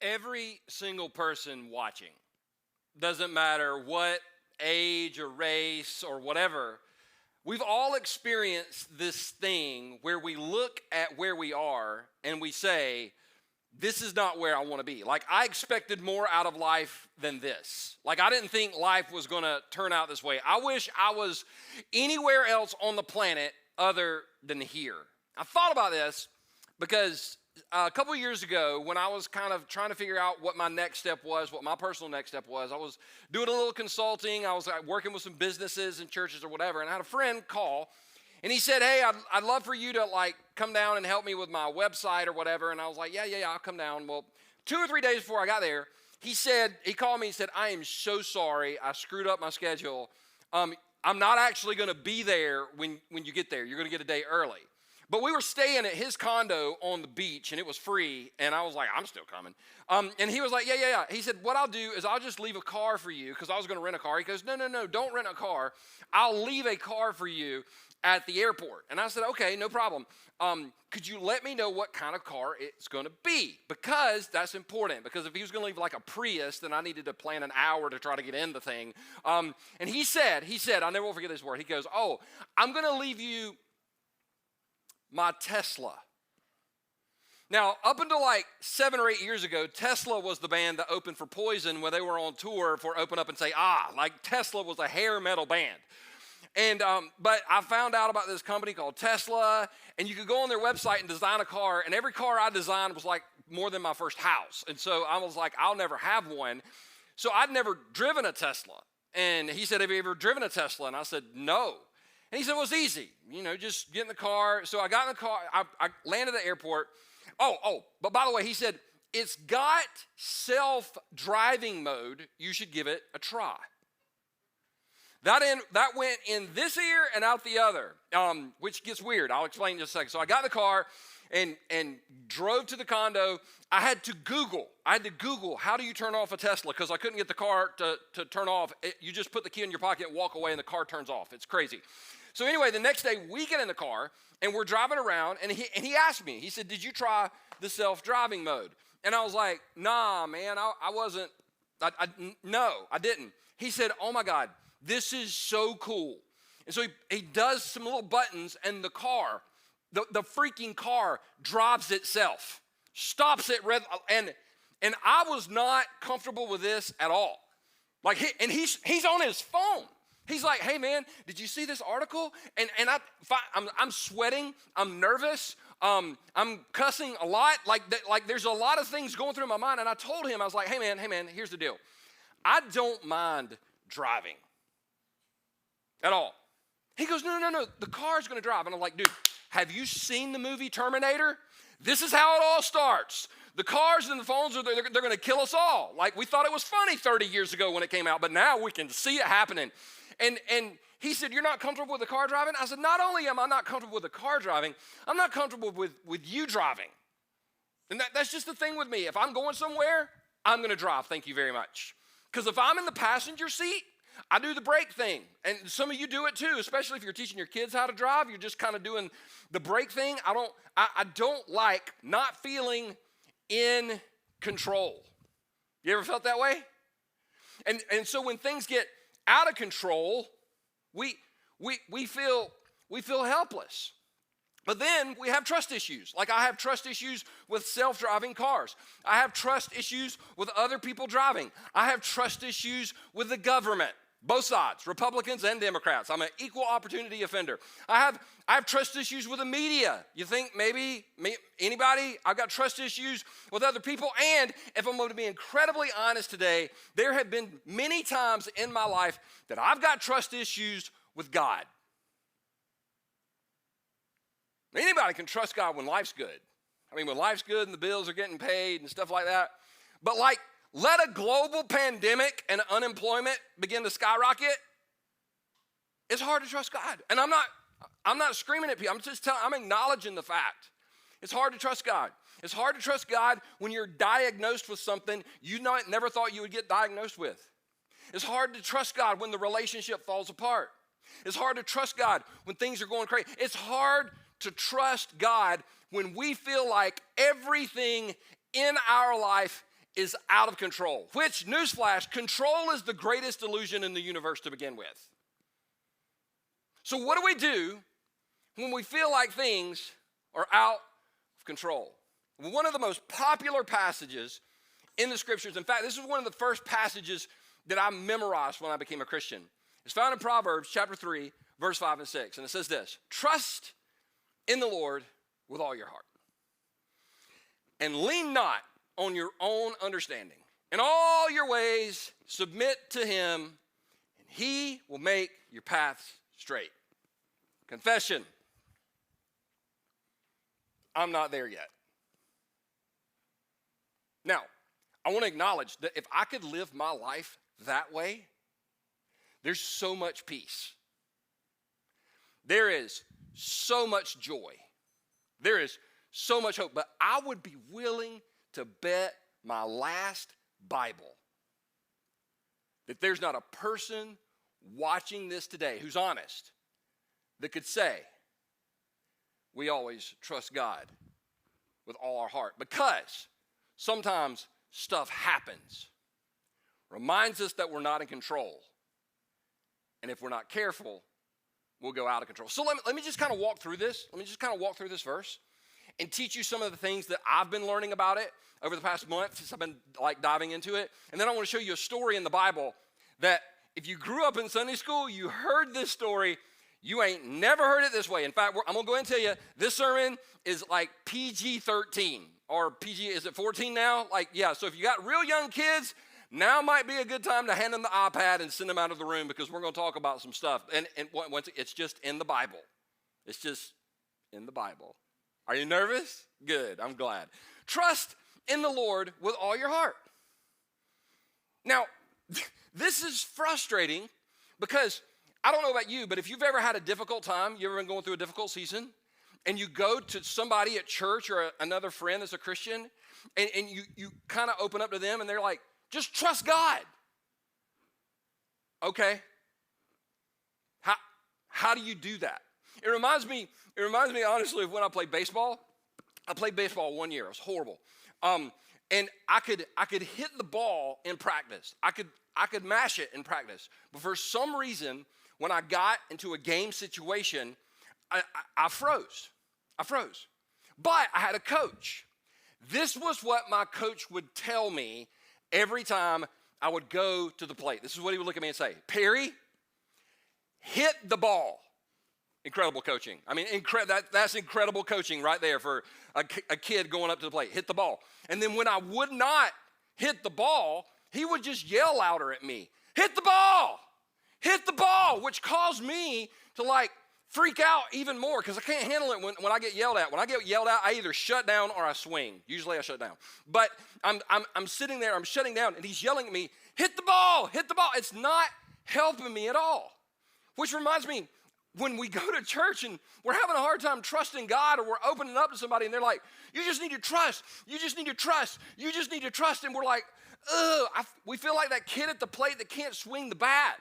Every single person watching, doesn't matter what age or race or whatever, we've all experienced this thing where we look at where we are and we say, this is not where I want to be. Like, I expected more out of life than this. Like, I didn't think life was going to turn out this way. I wish I was anywhere else on the planet other than here. I thought about this because a couple of years ago, when I was kind of trying to figure out what my next step was, what my personal next step was, I was doing a little consulting. I was working with some businesses and churches or whatever, and I had a friend call, and he said, hey, I'd love for you to come down and help me with my website or whatever. And I was like, yeah, I'll come down. Well, 2 or 3 days before I got there, he called me and said, I am so sorry. I screwed up my schedule. I'm not actually going to be there when you get there. You're going to get a day early. But we were staying at his condo on the beach, and it was free, and I was like, I'm still coming. And he was like, yeah. He said, what I'll do is I'll just leave a car for you, because I was going to rent a car. He goes, no, don't rent a car. I'll leave a car for you at the airport. And I said, okay, no problem. Could you let me know what kind of car it's going to be? Because that's important. Because if he was going to leave like a Prius, then I needed to plan an hour to try to get in the thing. And he said, I never will forget this word. He goes, oh, I'm going to leave you my Tesla. Now, up until 7 or 8 years ago, Tesla was the band that opened for Poison when they were on tour for Open Up and Say Ah. Tesla was a hair metal band. And but I found out about this company called Tesla, and you could go on their website and design a car, and every car I designed was more than my first house. And so I was like, I'll never have one. So I'd never driven a Tesla. And he said, have you ever driven a Tesla? And I said, no. And he said, well, it's easy. Just get in the car. So I got in the car. I landed at the airport. But by the way, he said, it's got self-driving mode. You should give it a try. That went in this ear and out the other, which gets weird. I'll explain in just a second. So I got in the car and drove to the condo. I had to Google how do you turn off a Tesla, because I couldn't get the car to turn off. You just put the key in your pocket and walk away, and the car turns off. It's crazy. So anyway, the next day we get in the car and we're driving around, and he asked me, he said, did you try the self-driving mode? And I was like, nah, man, I wasn't. No, I didn't. He said, oh my God, this is so cool. And so he does some little buttons, and the car, the freaking car drives itself, stops at red, and I was not comfortable with this at all. He's on his phone. He's like, hey man, did you see this article? And I'm sweating, I'm nervous, I'm cussing a lot. There's a lot of things going through my mind. And I told him, I was like, hey man, here's the deal. I don't mind driving at all. He goes, no, the car's gonna drive. And I'm like, dude, have you seen the movie Terminator? This is how it all starts. The cars and the phones, they're gonna kill us all. We thought it was funny 30 years ago when it came out, but now we can see it happening. And he said, you're not comfortable with the car driving? I said, not only am I not comfortable with the car driving, I'm not comfortable with you driving. And that's just the thing with me. If I'm going somewhere, I'm gonna drive, thank you very much. Because if I'm in the passenger seat, I do the brake thing. And some of you do it too, especially if you're teaching your kids how to drive. You're just kind of doing the brake thing. I don't like not feeling in control. You ever felt that way? And so when things get out of control, we feel helpless. But then we have trust issues. I have trust issues with self-driving cars. I have trust issues with other people driving. I have trust issues with the government, both sides, Republicans and Democrats. I'm an equal opportunity offender. I have trust issues with the media. You think maybe anybody? I've got trust issues with other people. And if I'm going to be incredibly honest today, there have been many times in my life that I've got trust issues with God. Anybody can trust God when life's good. When life's good and the bills are getting paid and stuff like that. But let a global pandemic and unemployment begin to skyrocket, it's hard to trust God. And I'm not screaming at people. I'm acknowledging the fact. It's hard to trust God. It's hard to trust God when you're diagnosed with something you never thought you would get diagnosed with. It's hard to trust God when the relationship falls apart. It's hard to trust God when things are going crazy. It's hard to trust God when we feel like everything in our life is out of control, which, newsflash, control is the greatest illusion in the universe to begin with. So what do we do when we feel like things are out of control? One of the most popular passages in the scriptures, in fact, this is one of the first passages that I memorized when I became a Christian. It's found in Proverbs chapter 3, verse 5 and 6. And it says this: trust in the Lord with all your heart, and lean not on your own understanding. In all your ways submit to him, and he will make your paths straight. Confession: I'm not there yet. Now, I want to acknowledge that if I could live my life that way, there's so much peace. There is so much joy. There is so much hope. But I would be willing to bet my last Bible that there's not a person watching this today who's honest that could say, we always trust God with all our heart. Because sometimes stuff happens, reminds us that we're not in control. And if we're not careful, we'll go out of control. So let me just kind of walk through this. Let me just kind of walk through this verse and teach you some of the things that I've been learning about it over the past month since I've been diving into it. And then I want to show you a story in the Bible that if you grew up in Sunday school, you heard this story, you ain't never heard it this way. In fact, I'm going to go ahead and tell you, this sermon is like PG-13 or PG, is it 14 now? So if you got real young kids, now might be a good time to hand them the iPad and send them out of the room, because we're going to talk about some stuff. And once it's just in the Bible. It's just in the Bible. Are you nervous? Good, I'm glad. Trust in the Lord with all your heart. Now, this is frustrating because I don't know about you, but if you've ever had a difficult time, you ever been going through a difficult season, and you go to somebody at church or another friend that's a Christian, and you kind of open up to them, and they're like, just trust God. Okay. How do you do that? It reminds me honestly of when I played baseball. I played baseball 1 year. It was horrible. And I could hit the ball in practice. I could mash it in practice. But for some reason, when I got into a game situation, I froze. But I had a coach. This was what my coach would tell me every time I would go to the plate. This is what he would look at me and say: Perry, hit the ball. Incredible coaching. I mean, that's incredible coaching right there for a kid going up to the plate. Hit the ball. And then when I would not hit the ball, he would just yell louder at me. Hit the ball! Hit the ball! Which caused me to freak out even more, because I can't handle it when I get yelled at. When I get yelled at, I either shut down or I swing. Usually I shut down. But I'm sitting there, I'm shutting down, and he's yelling at me, hit the ball, hit the ball. It's not helping me at all. Which reminds me, when we go to church and we're having a hard time trusting God, or we're opening up to somebody and they're like, you just need to trust, you just need to trust, you just need to trust. And we're like, we feel like that kid at the plate that can't swing the bat.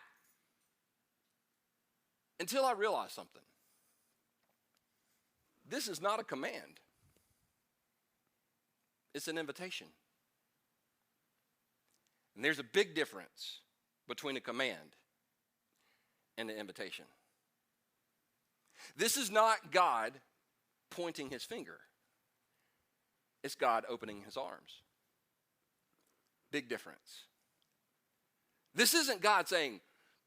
Until I realized something. This is not a command. It's an invitation. And there's a big difference between a command and an invitation. This is not God pointing his finger. It's God opening his arms. Big difference. This isn't God saying,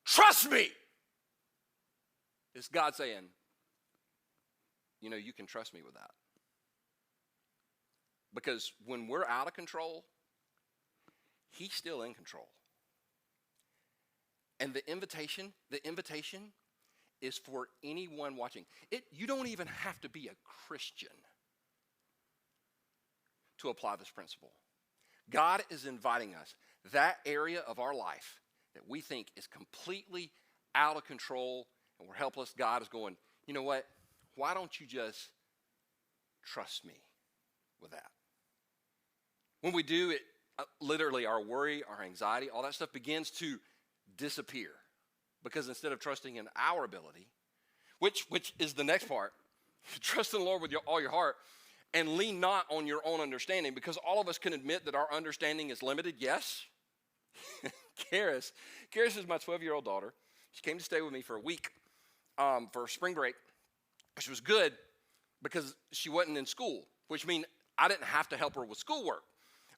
trust me. It's God saying, you can trust me with that. Because when we're out of control, he's still in control. And the invitation is for anyone watching. You don't even have to be a Christian to apply this principle. God is inviting us, that area of our life that we think is completely out of control and we're helpless. God is going, you know what? Why don't you just trust me with that? When we do it, literally our worry, our anxiety, all that stuff begins to disappear. Because instead of trusting in our ability, which is the next part, trust in the Lord with all your heart, and lean not on your own understanding, because all of us can admit that our understanding is limited, yes? Karis is my 12-year-old daughter. She came to stay with me for a week for spring break, which was good because she wasn't in school, which means I didn't have to help her with schoolwork.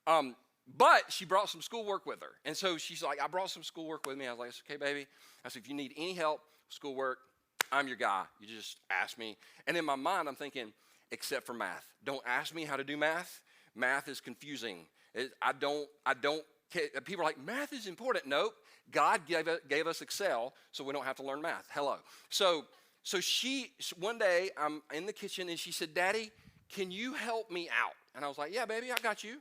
But she brought some schoolwork with her. And so she's like, I brought some schoolwork with me. I was like, it's okay, baby. I said, if you need any help with schoolwork, I'm your guy. You just ask me. And in my mind, I'm thinking, except for math. Don't ask me how to do math. Math is confusing. I don't, people are like, math is important. Nope. God gave us Excel so we don't have to learn math. Hello. So one day I'm in the kitchen and she said, Daddy, can you help me out? And I was like, yeah, baby, I got you.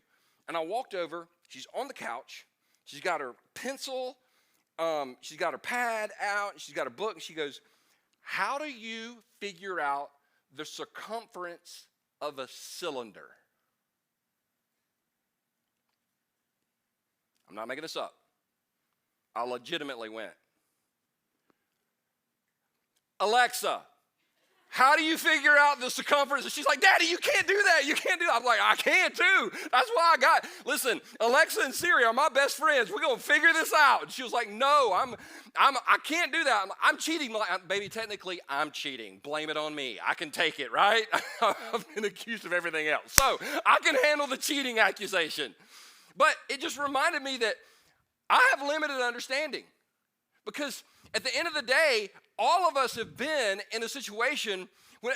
And I walked over. She's on the couch. She's got her pencil. She's got her pad out. She's got her book. And she goes, how do you figure out the circumference of a cylinder? I'm not making this up. I legitimately went, Alexa, how do you figure out the circumference? And she's like, Daddy, you can't do that. You can't do that. I'm like, I can too. That's why listen, Alexa and Siri are my best friends. We're going to figure this out. And she was like, no, I can't do that. I'm cheating. I'm like, baby, technically I'm cheating. Blame it on me. I can take it, right? I've been accused of everything else. So I can handle the cheating accusation. But it just reminded me that I have limited understanding, because at the end of the day, all of us have been in a situation,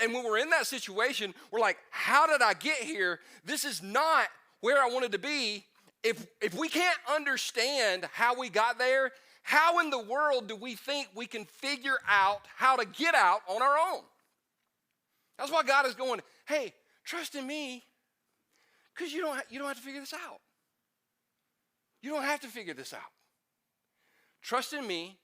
and when we're in that situation, we're like, how did I get here? This is not where I wanted to be. If we can't understand how we got there, how in the world do we think we can figure out how to get out on our own? That's why God is going, hey, trust in me, because you don't have to figure this out. You don't have to figure this out. Trust in me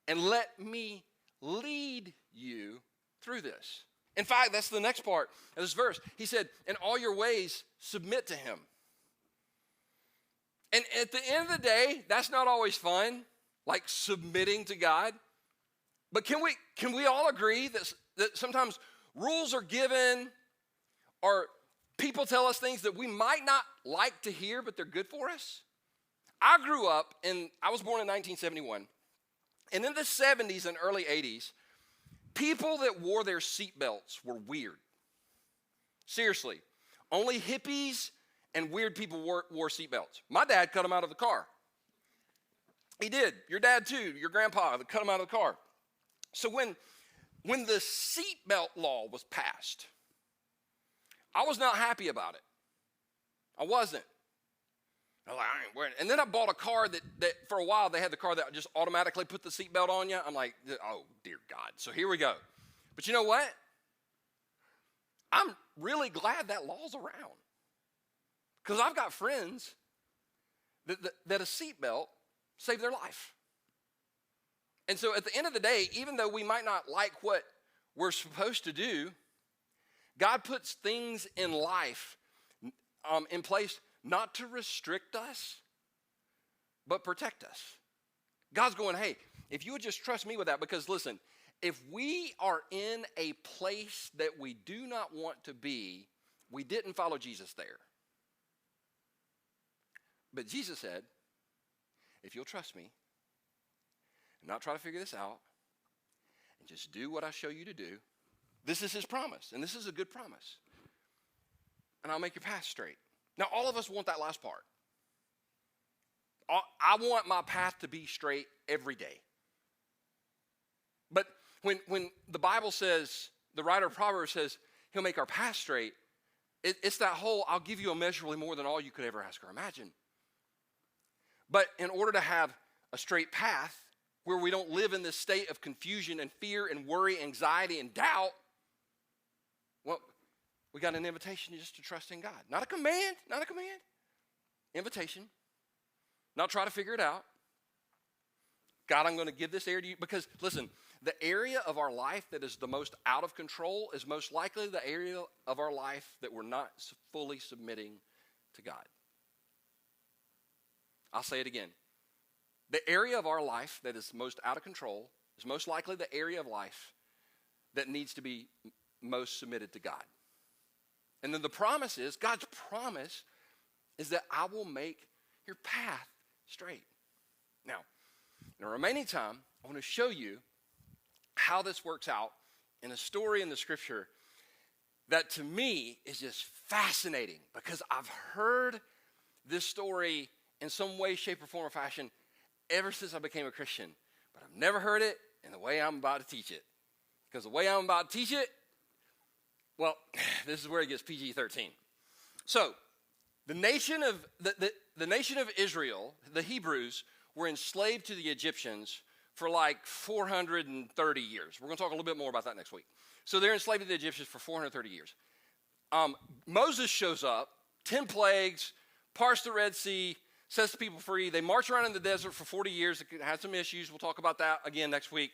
and let me lead you through this. In fact, that's the next part of this verse. He said, in all your ways, submit to him. And at the end of the day, that's not always fun, like submitting to God. But can we all agree that sometimes rules are given, or people tell us things that we might not like to hear, but they're good for us? I was born in 1971. And in the 70s and early 80s, people that wore their seatbelts were weird. Seriously. Only hippies and weird people wore seatbelts. My dad cut them out of the car. He did. Your dad too. Your grandpa cut them out of the car. So when the seatbelt law was passed, I was not happy about it. I wasn't. I was like, I ain't wearing it. And then I bought a car that for a while they had the car that just automatically put the seatbelt on you. I'm like, oh, dear God. So here we go. But you know what? I'm really glad that law's around, because I've got friends that a seatbelt saved their life. And so at the end of the day, even though we might not like what we're supposed to do, God puts things in life in place not to restrict us, but protect us. God's going, hey, if you would just trust me with that, because listen, if we are in a place that we do not want to be, we didn't follow Jesus there. But Jesus said, if you'll trust me and not try to figure this out and just do what I show you to do, this is his promise, and this is a good promise. And I'll make your path straight. Now, all of us want that last part. I want my path to be straight every day. But when the Bible says, the writer of Proverbs says, he'll make our path straight, it's that whole, I'll give you immeasurably more than all you could ever ask or imagine. But in order to have a straight path where we don't live in this state of confusion and fear and worry, anxiety and doubt, well, we got an invitation just to trust in God. Not a command. Invitation. Not try to figure it out. God, I'm going to give this area to you. Because, listen, the area of our life that is the most out of control is most likely the area of our life that we're not fully submitting to God. I'll say it again. The area of our life that is most out of control is most likely the area of life that needs to be most submitted to God. And then the promise is, God's promise is that I will make your path straight. Now, in the remaining time, I want to show you how this works out in a story in the scripture that to me is just fascinating because I've heard this story in some way, shape, or form or fashion ever since I became a Christian. But I've never heard it in the way I'm about to teach it. Because the way I'm about to teach it, well, this is where it gets PG-13. So, the nation of the nation of Israel, the Hebrews, were enslaved to the Egyptians for like 430 years. We're going to talk a little bit more about that next week. So they're enslaved to the Egyptians for 430 years. Moses shows up, 10 plagues, parts the Red Sea, sets the people free. They march around in the desert for 40 years. It had some issues. We'll talk about that again next week.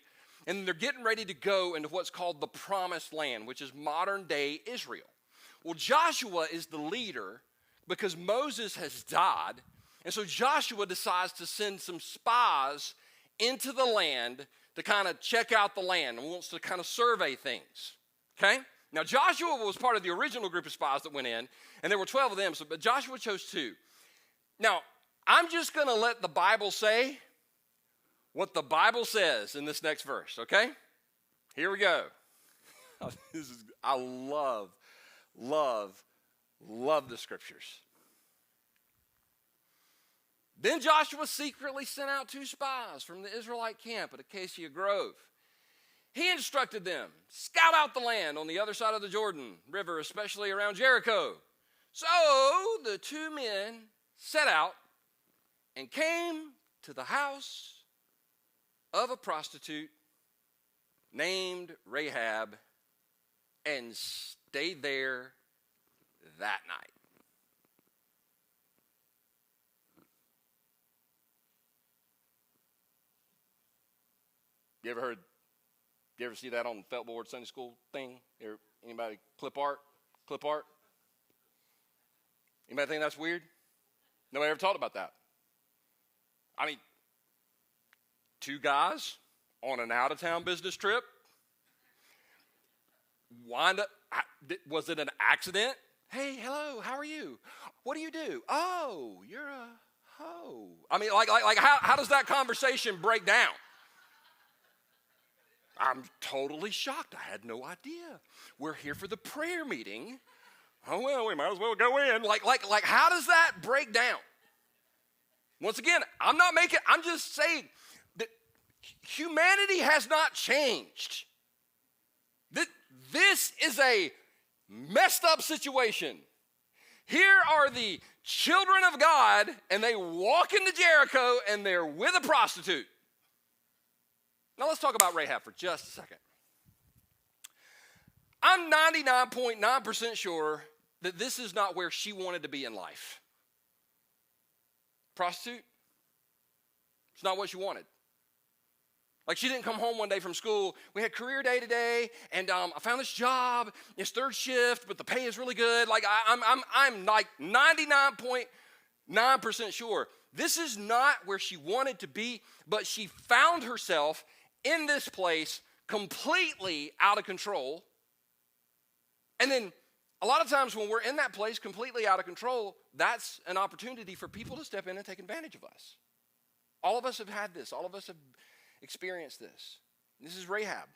And they're getting ready to go into what's called the Promised Land, which is modern-day Israel. Well, Joshua is the leader because Moses has died. And so Joshua decides to send some spies into the land to kind of check out the land and wants to kind of survey things, okay? Now, Joshua was part of the original group of spies that went in, and there were 12 of them, but Joshua chose 2. Now, I'm just going to let the Bible say what the Bible says in this next verse, okay? Here we go. I love the scriptures. Then Joshua secretly sent out 2 spies from the Israelite camp at Acacia Grove. He instructed them, scout out the land on the other side of the Jordan River, especially around Jericho. So the 2 men set out and came to the house of a prostitute named Rahab and stayed there that night. You ever see that on the Feltboard Sunday School thing? Anybody clip art? Anybody think that's weird? Nobody ever talked about that. I mean, 2 guys on an out-of-town business trip wind up, was it an accident? Hey, hello, how are you? What do you do? Oh, you're a hoe. I mean, like how does that conversation break down? I'm totally shocked. I had no idea. We're here for the prayer meeting. Oh, well, we might as well go in. Like, how does that break down? Once again, I'm just saying that humanity has not changed. This is a messed up situation. Here are the children of God, and they walk into Jericho, and they're with a prostitute. Now let's talk about Rahab for just a second. I'm 99.9% sure that this is not where she wanted to be in life. Prostitute? It's not what she wanted. Like, she didn't come home one day from school. We had career day today, and I found this job. It's 3rd shift, but the pay is really good. Like, I'm like 99.9% sure. This is not where she wanted to be, but she found herself in this place completely out of control. And then a lot of times when we're in that place completely out of control, that's an opportunity for people to step in and take advantage of us. All of us have had this. All of us have experienced this. This is Rahab.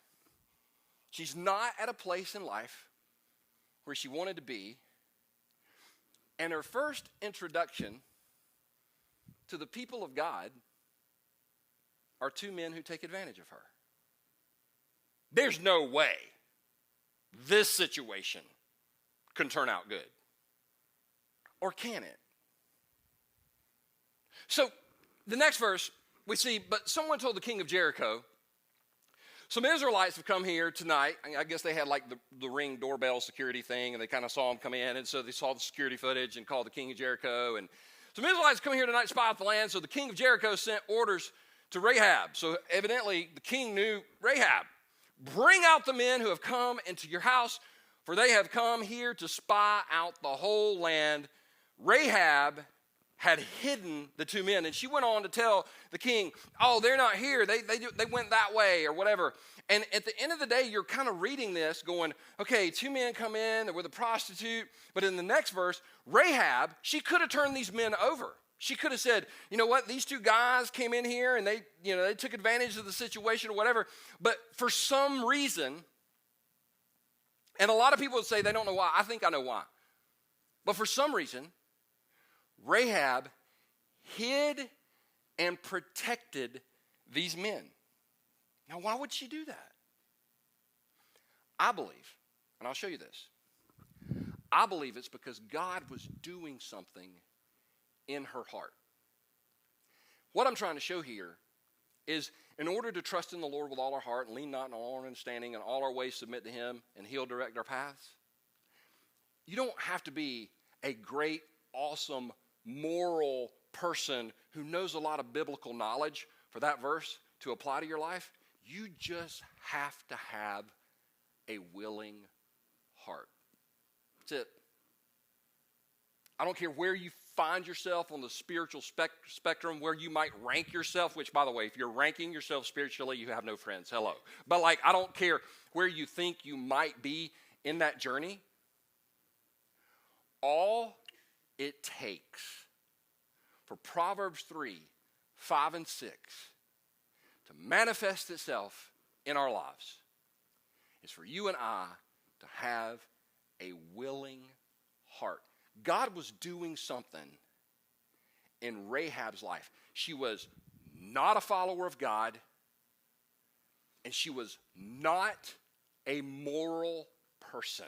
She's not at a place in life where she wanted to be. And her first introduction to the people of God are 2 men who take advantage of her. There's no way this situation can turn out good. Or can it? So, the next verse, we see, but someone told the king of Jericho, some Israelites have come here tonight. I guess they had like the Ring doorbell security thing, and they kind of saw them come in, and so they saw the security footage and called the king of Jericho. And some Israelites come here tonight to spy out the land, so the king of Jericho sent orders to Rahab. So evidently the king knew Rahab. Bring out the men who have come into your house, for they have come here to spy out the whole land. Rahab had hidden the two men. And she went on to tell the king, oh, they're not here. They went that way or whatever. And at the end of the day, you're kind of reading this going, okay, two men come in, they're with a prostitute. But in the next verse, Rahab, she could have turned these men over. She could have said, you know what, these two guys came in here and they took advantage of the situation or whatever. But for some reason, and a lot of people would say they don't know why. I think I know why. But for some reason, Rahab hid and protected these men. Now, why would she do that? I believe, and I'll show you this. I believe it's because God was doing something in her heart. What I'm trying to show here is in order to trust in the Lord with all our heart and lean not on our own understanding and all our ways submit to him and he'll direct our paths, you don't have to be a great, awesome, moral person who knows a lot of biblical knowledge for that verse to apply to your life. You just have to have a willing heart. That's it. I don't care where you find yourself on the spiritual spectrum, where you might rank yourself, which, by the way, if you're ranking yourself spiritually, you have no friends. Hello. But, I don't care where you think you might be in that journey. All it takes for Proverbs 3, 5, and 6 to manifest itself in our lives is for you and I to have a willing heart. God was doing something in Rahab's life. She was not a follower of God, and she was not a moral person.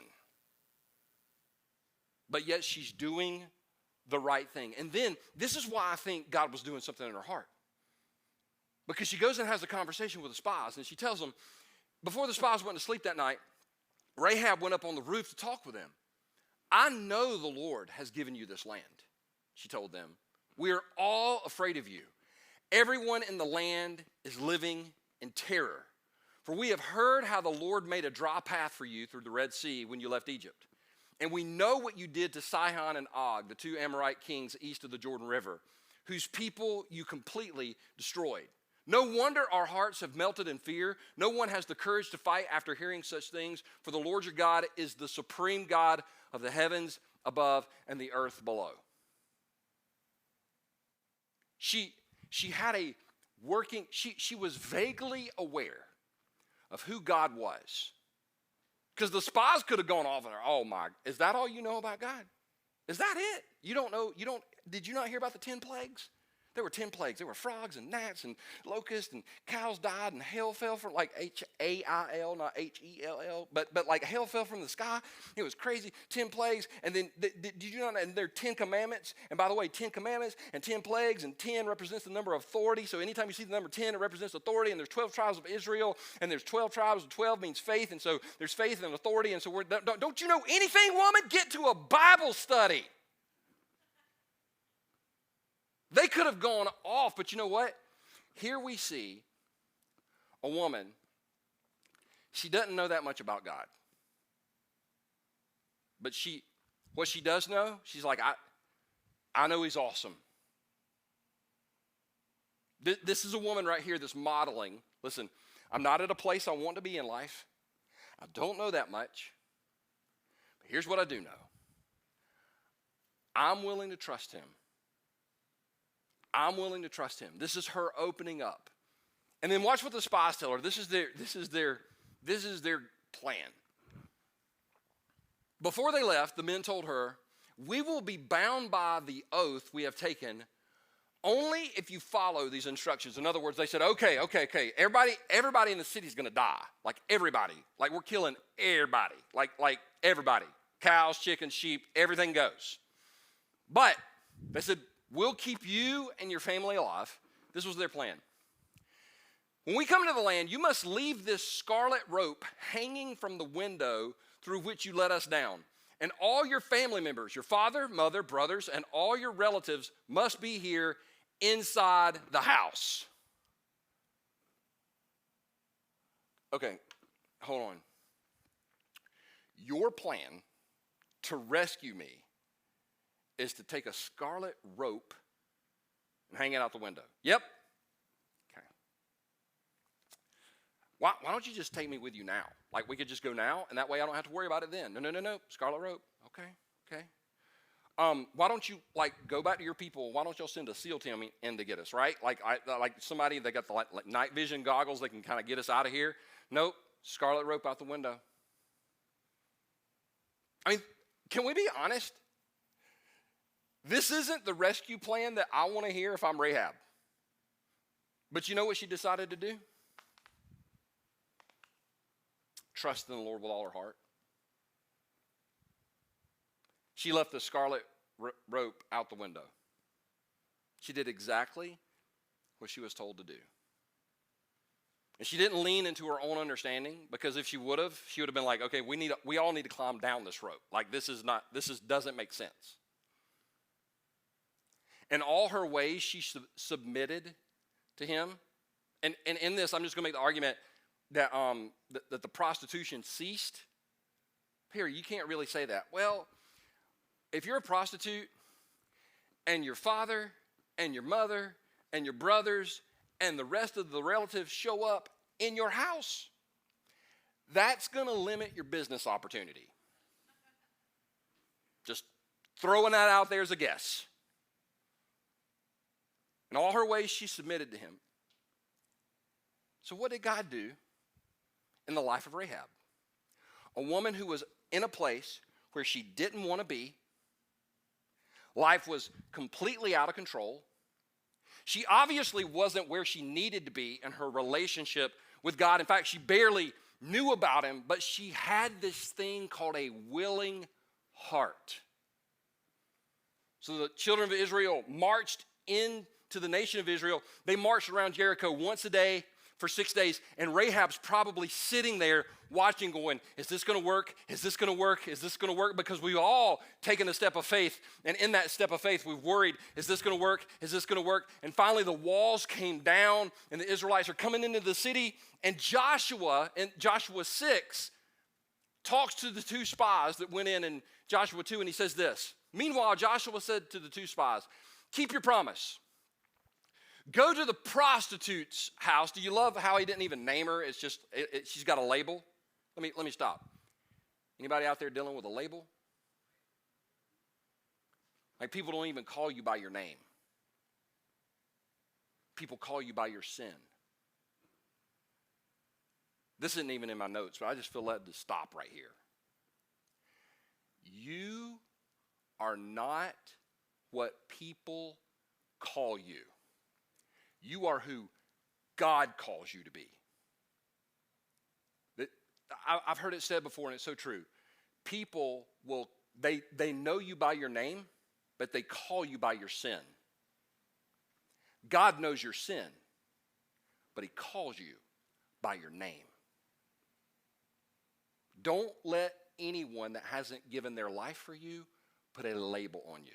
But yet she's doing the right thing. And then, this is why I think God was doing something in her heart. Because she goes and has a conversation with the spies, and she tells them, before the spies went to sleep that night, Rahab went up on the roof to talk with them. I know the Lord has given you this land, she told them. We are all afraid of you. Everyone in the land is living in terror. For we have heard how the Lord made a dry path for you through the Red Sea when you left Egypt. And we know what you did to Sihon and Og, the two Amorite kings east of the Jordan River, whose people you completely destroyed. No wonder our hearts have melted in fear. No one has the courage to fight after hearing such things. For the Lord your God is the supreme God of the heavens above and the earth below. She had a working, she was vaguely aware of who God was. Because the spies could have gone off and, oh my, is that all you know about God? Is that it? Did you not hear about the 10 plagues? There were 10 plagues. There were frogs and gnats and locusts and cows died and hail fell from, like Hail, not Hell, but like hail fell from the sky. It was crazy. 10 plagues. And then did you know, and there are 10 commandments. And by the way, 10 commandments and 10 plagues, and 10 represents the number of authority. So anytime you see the number 10, it represents authority. And there's 12 tribes of Israel, and there's 12 tribes, and 12 means faith. And so there's faith and authority. And so don't you know anything, woman? Get to a Bible study. They could have gone off, but you know what? Here we see a woman, she doesn't know that much about God. But what she does know, she's like, I know he's awesome. This is a woman right here that's modeling. Listen, I'm not at a place I want to be in life. I don't know that much. But here's what I do know. I'm willing to trust him. I'm willing to trust him. This is her opening up. And then watch what the spies tell her. This is their plan. Before they left, the men told her, we will be bound by the oath we have taken only if you follow these instructions. In other words, they said, okay. Everybody in the city is going to die. Like everybody. Like we're killing everybody. Like everybody. Cows, chickens, sheep, everything goes. But they said, we'll keep you and your family alive. This was their plan. When we come into the land, you must leave this scarlet rope hanging from the window through which you let us down. And all your family members, your father, mother, brothers, and all your relatives must be here inside the house. Okay, hold on. Your plan to rescue me is to take a scarlet rope and hang it out the window. Yep. Okay. Why don't you just take me with you now? Like, we could just go now, and that way I don't have to worry about it then. No. Scarlet rope. Okay. Why don't you, like, go back to your people? Why don't y'all send a SEAL team in to get us, right? Like somebody, they got the like night vision goggles, they can kind of get us out of here. Nope, scarlet rope out the window. I mean, can we be honest? This isn't the rescue plan that I want to hear if I'm Rahab. But you know what she decided to do? Trust in the Lord with all her heart. She left the scarlet rope out the window. She did exactly what she was told to do. And she didn't lean into her own understanding, because if she would have been like, okay, we all need to climb down this rope. Like, this doesn't make sense. In all her ways, she submitted to him. And in this, I'm just going to make the argument that that the prostitution ceased. Here, you can't really say that. Well, if you're a prostitute and your father and your mother and your brothers and the rest of the relatives show up in your house, that's going to limit your business opportunity. Just throwing that out there as a guess. In all her ways, she submitted to him. So what did God do in the life of Rahab? A woman who was in a place where she didn't want to be. Life was completely out of control. She obviously wasn't where she needed to be in her relationship with God. In fact, she barely knew about him, but she had this thing called a willing heart. So the children of Israel marched into the nation of Israel. They marched around Jericho once a day for 6 days, and Rahab's probably sitting there watching, going, is this going to work? Is this going to work? Is this going to work? Because we've all taken a step of faith, and in that step of faith, we've worried, is this going to work? Is this going to work? And finally, the walls came down, and the Israelites are coming into the city, and Joshua, in Joshua 6, talks to the two spies that went in Joshua 2, and he says this. Meanwhile, Joshua said to the two spies, keep your promise. Go to the prostitute's house. Do you love how he didn't even name her? It's just, she's got a label. Let me stop. Anybody out there dealing with a label? Like, people don't even call you by your name. People call you by your sin. This isn't even in my notes, but I just feel led to stop right here. You are not what people call you. You are who God calls you to be. I've heard it said before, and it's so true. People they know you by your name, but they call you by your sin. God knows your sin, but he calls you by your name. Don't let anyone that hasn't given their life for you put a label on you.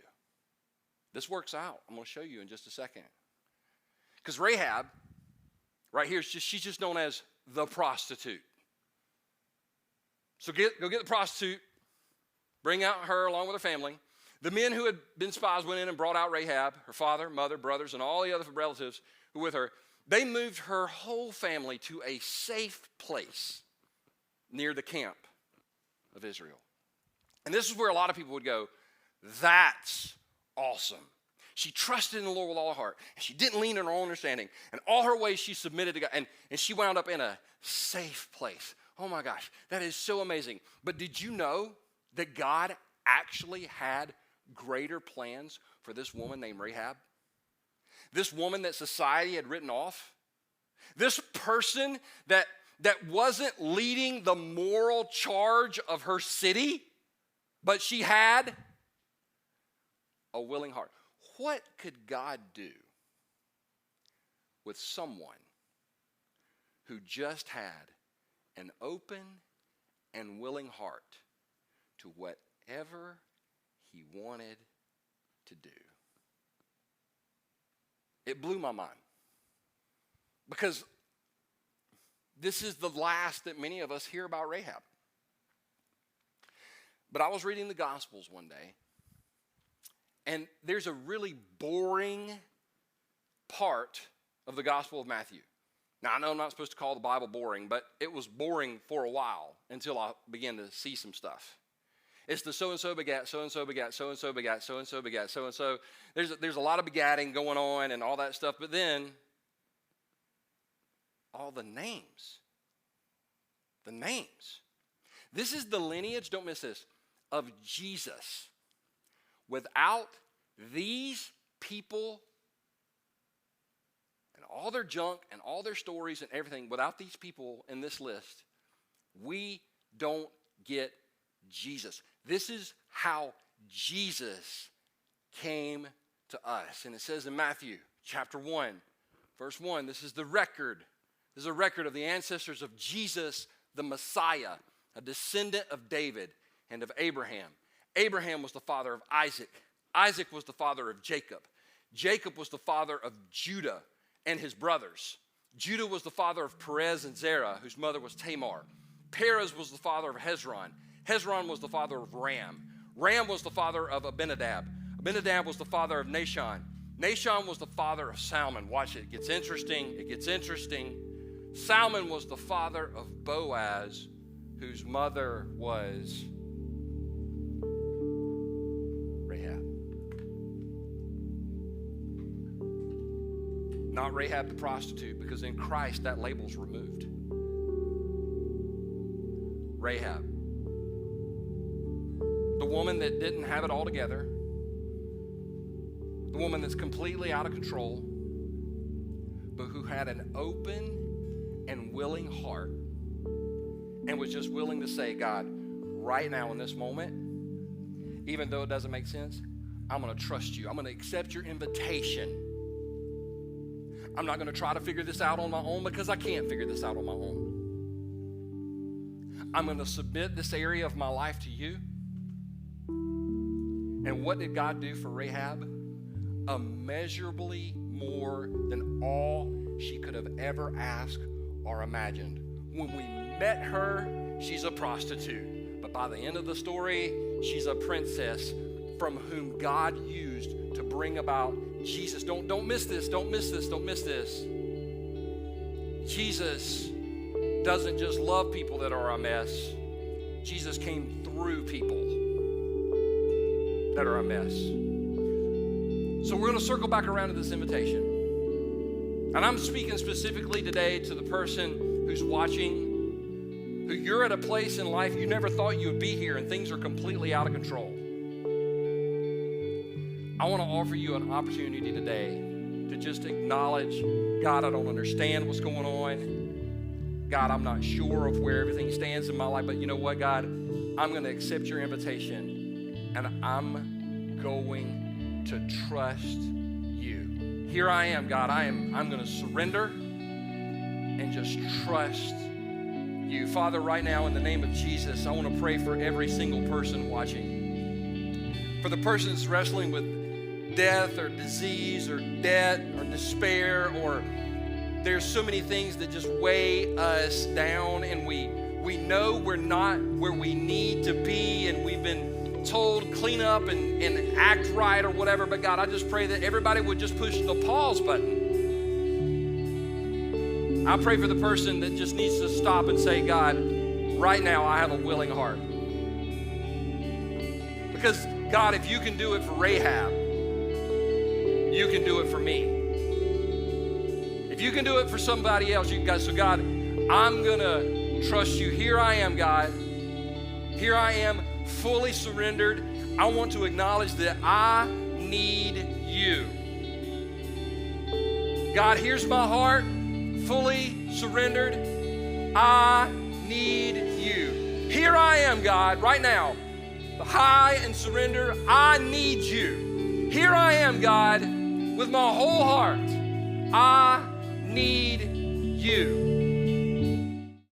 This works out. I'm going to show you in just a second. Because Rahab, right here, she's just known as the prostitute. So go get the prostitute, bring out her along with her family. The men who had been spies went in and brought out Rahab, her father, mother, brothers, and all the other relatives who were with her. They moved her whole family to a safe place near the camp of Israel. And this is where a lot of people would go, that's awesome. She trusted in the Lord with all her heart. And she didn't lean on her own understanding. And all her ways she submitted to God. And she wound up in a safe place. Oh my gosh, that is so amazing. But did you know that God actually had greater plans for this woman named Rahab? This woman that society had written off? This person that wasn't leading the moral charge of her city, but she had a willing heart. What could God do with someone who just had an open and willing heart to whatever he wanted to do? It blew my mind, because this is the last that many of us hear about Rahab. But I was reading the Gospels one day, and there's a really boring part of the Gospel of Matthew. Now, I know I'm not supposed to call the Bible boring, but it was boring for a while until I began to see some stuff. It's the so-and-so begat, so-and-so begat, so-and-so begat, so-and-so begat, so-and-so. There's a lot of begatting going on and all that stuff, but then all the names. The names. This is the lineage, don't miss this, of Jesus. Without these people and all their junk and all their stories and everything, without these people in this list, we don't get Jesus. This is how Jesus came to us. And it says in Matthew chapter 1, verse 1, this is the record. This is a record of the ancestors of Jesus, the Messiah, a descendant of David and of Abraham. Abraham was the father of Isaac. Isaac was the father of Jacob. Jacob was the father of Judah and his brothers. Judah was the father of Perez and Zerah, whose mother was Tamar. Perez was the father of Hezron. Hezron was the father of Ram. Ram was the father of Abinadab. Abinadab was the father of Nahshon. Nahshon was the father of Salmon. Watch it. It gets interesting. It gets interesting. Salmon was the father of Boaz, whose mother was Rahab. Not Rahab the prostitute, because in Christ that label's removed. Rahab. The woman that didn't have it all together. The woman that's completely out of control, but who had an open and willing heart and was just willing to say, God, right now in this moment, even though it doesn't make sense, I'm going to trust you. I'm going to accept your invitation. I'm not going to try to figure this out on my own because I can't figure this out on my own. I'm going to submit this area of my life to you. And what did God do for Rahab? Immeasurably more than all she could have ever asked or imagined. When we met her, she's a prostitute. But by the end of the story, she's a princess from whom God used to bring about Jesus. Don't miss this. Don't miss this. Don't miss this. Jesus doesn't just love people that are a mess. Jesus came through people that are a mess. So we're going to circle back around to this invitation. And I'm speaking specifically today to the person who's watching, who you're at a place in life you never thought you would be here and things are completely out of control. I want to offer you an opportunity today to just acknowledge, God, I don't understand what's going on. God, I'm not sure of where everything stands in my life, but you know what, God? I'm going to accept your invitation and I'm going to trust you. Here I am, God. I'm going to surrender and just trust you. Father, right now in the name of Jesus, I want to pray for every single person watching. For the person that's wrestling with death or disease or debt or despair, or there's so many things that just weigh us down and we know we're not where we need to be and we've been told clean up and act right or whatever, but God, I just pray that everybody would just push the pause button. I pray for the person that just needs to stop and say, God, right now I have a willing heart. Because God, if you can do it for Rahab, you can do it for me. If you can do it for somebody else, you can, God. So God, I'm gonna trust you. Here I am, God. Here I am, fully surrendered. I want to acknowledge that I need you. God, here's my heart, fully surrendered. I need you. Here I am, God, right now. High and surrender. I need you. Here I am, God, with my whole heart. I need you.